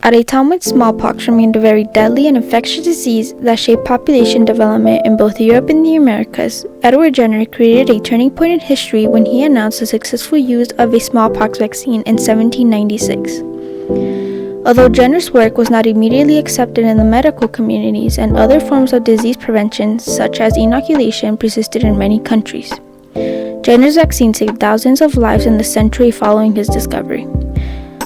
At a time when smallpox remained a very deadly and infectious disease that shaped population development in both Europe and the Americas, Edward Jenner created a turning point in history when he announced the successful use of a smallpox vaccine in 1796. Although Jenner's work was not immediately accepted in the medical communities, and other forms of disease prevention, such as inoculation, persisted in many countries, Jenner's vaccine saved thousands of lives in the century following his discovery.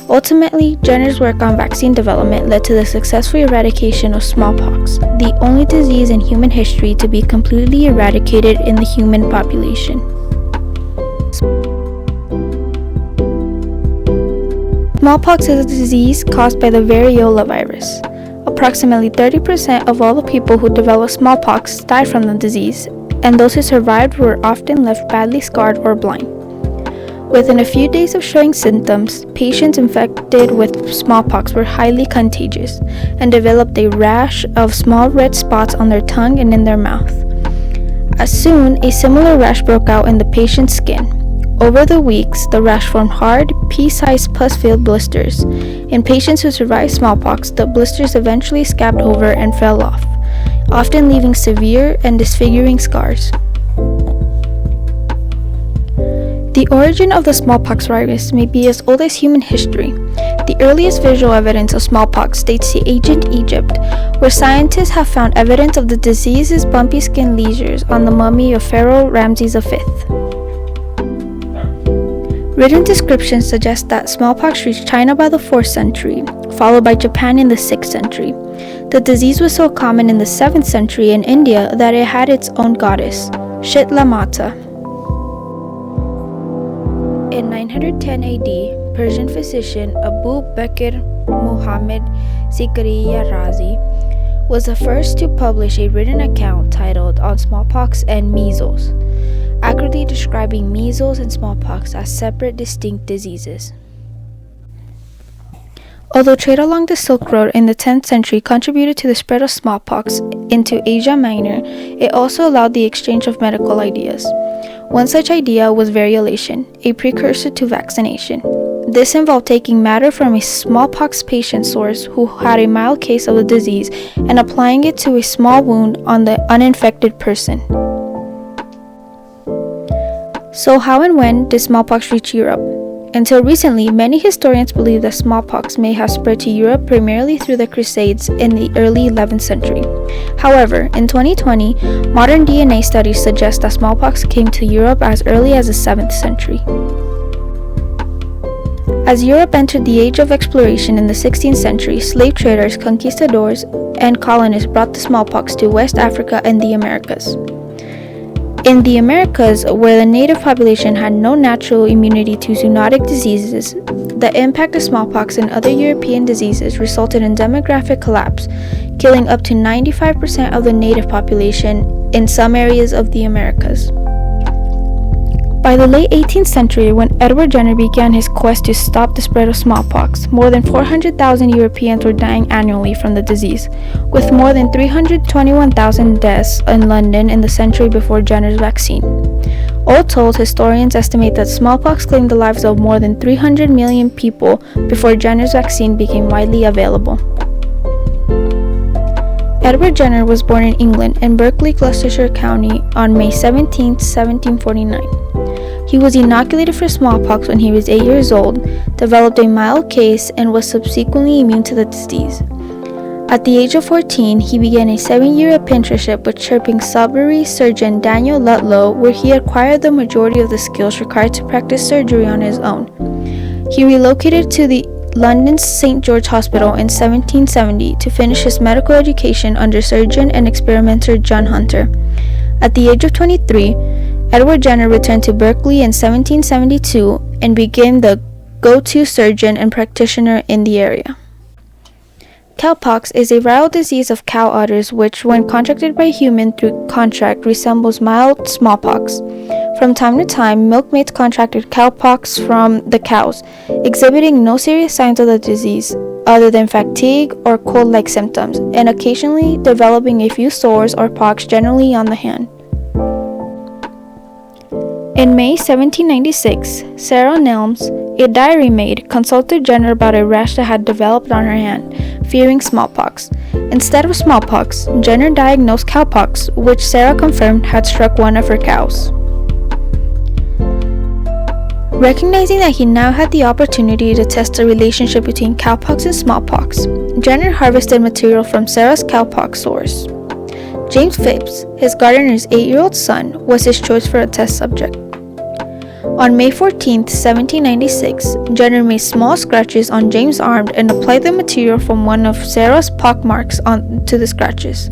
Ultimately, Jenner's work on vaccine development led to the successful eradication of smallpox, the only disease in human history to be completely eradicated in the human population. Smallpox is a disease caused by the variola virus. Approximately 30% of all the people who developed smallpox died from the disease, and those who survived were often left badly scarred or blind. Within a few days of showing symptoms, patients infected with smallpox were highly contagious and developed a rash of small red spots on their tongue and in their mouth. As soon, a similar rash broke out in the patient's skin. Over the weeks, the rash formed hard, pea-sized pus-filled blisters. In patients who survived smallpox, the blisters eventually scabbed over and fell off, often leaving severe and disfiguring scars. The origin of the smallpox virus may be as old as human history. The earliest visual evidence of smallpox dates to ancient Egypt, where scientists have found evidence of the disease's bumpy skin lesions on the mummy of Pharaoh Ramses V. Written descriptions suggest that smallpox reached China by the 4th century, followed by Japan in the 6th century. The disease was so common in the 7th century in India that it had its own goddess, Shitla Mata. In 910 AD, Persian physician Abu Bakr Muhammad Zakaria Razi was the first to publish a written account titled On Smallpox and Measles, accurately describing measles and smallpox as separate, distinct diseases. Although trade along the Silk Road in the 10th century contributed to the spread of smallpox into Asia Minor, it also allowed the exchange of medical ideas. One such idea was variolation, a precursor to vaccination. This involved taking matter from a smallpox patient source who had a mild case of the disease and applying it to a small wound on the uninfected person. So how and when did smallpox reach Europe? Until recently, many historians believe that smallpox may have spread to Europe primarily through the Crusades in the early 11th century. However, in 2020, modern DNA studies suggest that smallpox came to Europe as early as the 7th century. As Europe entered the age of exploration in the 16th century, slave traders, conquistadors, and colonists brought the smallpox to West Africa and the Americas. In the Americas, where the native population had no natural immunity to zoonotic diseases, the impact of smallpox and other European diseases resulted in demographic collapse, killing up to 95% of the native population in some areas of the Americas. By the late 18th century, when Edward Jenner began his quest to stop the spread of smallpox, more than 400,000 Europeans were dying annually from the disease, with more than 321,000 deaths in London in the century before Jenner's vaccine. All told, historians estimate that smallpox claimed the lives of more than 300 million people before Jenner's vaccine became widely available. Edward Jenner was born in England in Berkeley, Gloucestershire County on May 17, 1749. He was inoculated for smallpox when he was 8 years old, developed a mild case, and was subsequently immune to the disease. At the age of 14, he began a 7-year apprenticeship with chirping Salisbury surgeon Daniel Ludlow, where he acquired the majority of the skills required to practice surgery on his own. He relocated to the London's St. George Hospital in 1770 to finish his medical education under surgeon and experimenter John Hunter. At the age of 23, Edward Jenner returned to Berkeley in 1772 and became the go-to surgeon and practitioner in the area. Cowpox is a viral disease of cow udders which, when contracted by a human through contact, resembles mild smallpox. From time to time, milkmaids contracted cowpox from the cows, exhibiting no serious signs of the disease other than fatigue or cold-like symptoms, and occasionally developing a few sores or pox, generally on the hand. In May 1796, Sarah Nelms, a diary maid, consulted Jenner about a rash that had developed on her hand, fearing smallpox. Instead of smallpox, Jenner diagnosed cowpox, which Sarah confirmed had struck one of her cows. Recognizing that he now had the opportunity to test the relationship between cowpox and smallpox, Jenner harvested material from Sarah's cowpox source. James Phipps, his gardener's 8-year-old son, was his choice for a test subject. On May 14, 1796, Jenner made small scratches on James' arm and applied the material from one of Sarah's pockmarks onto the scratches.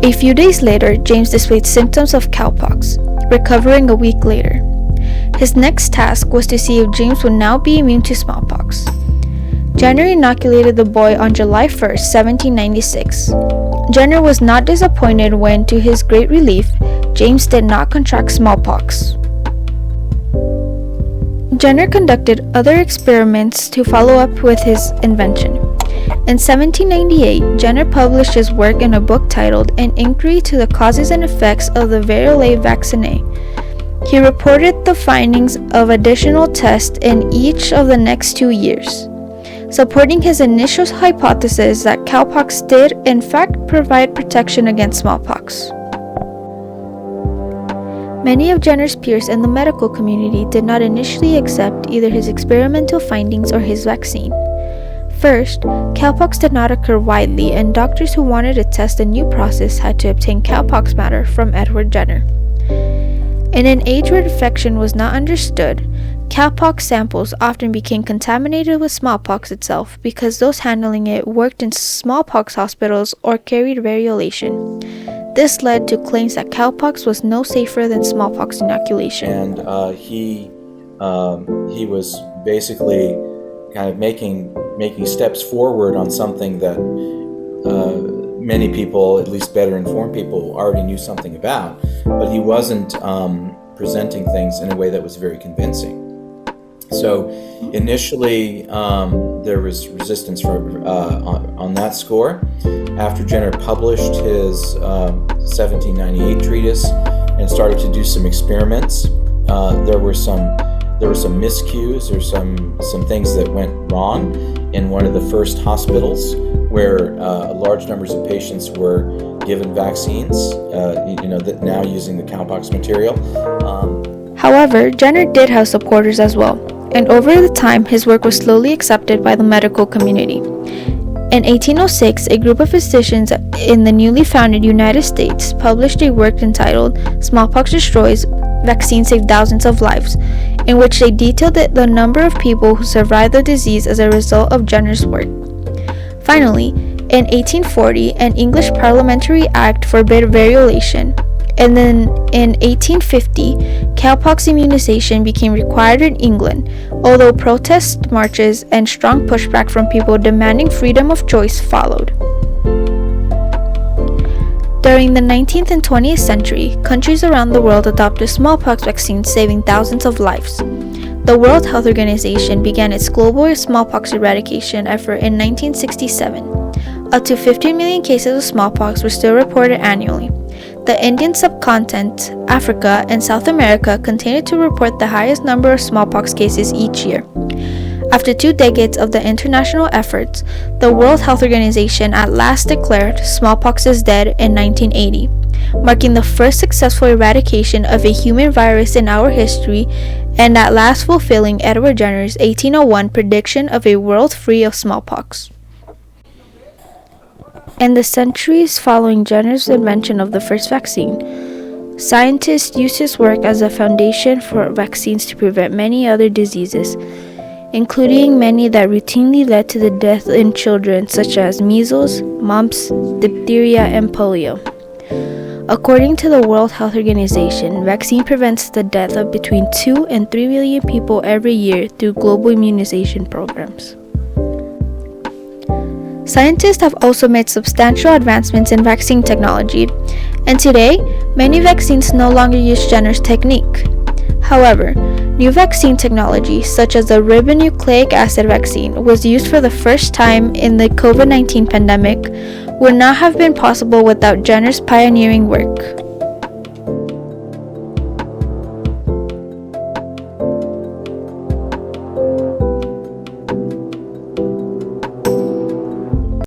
A few days later, James displayed symptoms of cowpox, recovering a week later. His next task was to see if James would now be immune to smallpox. Jenner inoculated the boy on July 1, 1796. Jenner was not disappointed when, to his great relief, James did not contract smallpox. Jenner conducted other experiments to follow up with his invention. In 1798, Jenner published his work in a book titled An Inquiry to the Causes and Effects of the Variola vaccinae. He reported the findings of additional tests in each of the next 2 years, supporting his initial hypothesis that cowpox did in fact provide protection against smallpox. Many of Jenner's peers in the medical community did not initially accept either his experimental findings or his vaccine. First, cowpox did not occur widely, and doctors who wanted to test a new process had to obtain cowpox matter from Edward Jenner. In an age where infection was not understood, cowpox samples often became contaminated with smallpox itself because those handling it worked in smallpox hospitals or carried variolation. This led to claims that cowpox was no safer than smallpox inoculation. And he was basically kind of making steps forward on something that many people, at least better informed people, already knew something about, but he wasn't presenting things in a way that was very convincing. So initially, there was resistance on that score. After Jenner published his 1798 treatise and started to do some experiments, there were some miscues or some things that went wrong in one of the first hospitals where large numbers of patients were given vaccines, that now using the cowpox material. However, Jenner did have supporters as well, and over the time his work was slowly accepted by the medical community. In 1806, a group of physicians in the newly founded United States published a work entitled Smallpox Destroys, Vaccines Save Thousands of Lives, in which they detailed the number of people who survived the disease as a result of Jenner's work. Finally, in 1840, an English Parliamentary Act forbade variolation, and then in 1850, cowpox immunization became required in England, although protest marches and strong pushback from people demanding freedom of choice followed. During the 19th and 20th century, countries around the world adopted smallpox vaccines, saving thousands of lives. The World Health Organization began its global smallpox eradication effort in 1967. Up to 15 million cases of smallpox were still reported annually. The Indian subcontinent, Africa, and South America continued to report the highest number of smallpox cases each year. After 2 decades of the international efforts, the World Health Organization at last declared smallpox is dead in 1980, marking the first successful eradication of a human virus in our history, and at last fulfilling Edward Jenner's 1801 prediction of a world free of smallpox. In the centuries following Jenner's invention of the first vaccine, scientists used his work as a foundation for vaccines to prevent many other diseases, including many that routinely led to the death in children, such as measles, mumps, diphtheria, and polio. According to the World Health Organization, vaccine prevents the death of between 2 and 3 million people every year through global immunization programs. Scientists have also made substantial advancements in vaccine technology, and today, many vaccines no longer use Jenner's technique. However, new vaccine technology, such as the ribonucleic acid vaccine, was used for the first time in the COVID-19 pandemic, would not have been possible without Jenner's pioneering work.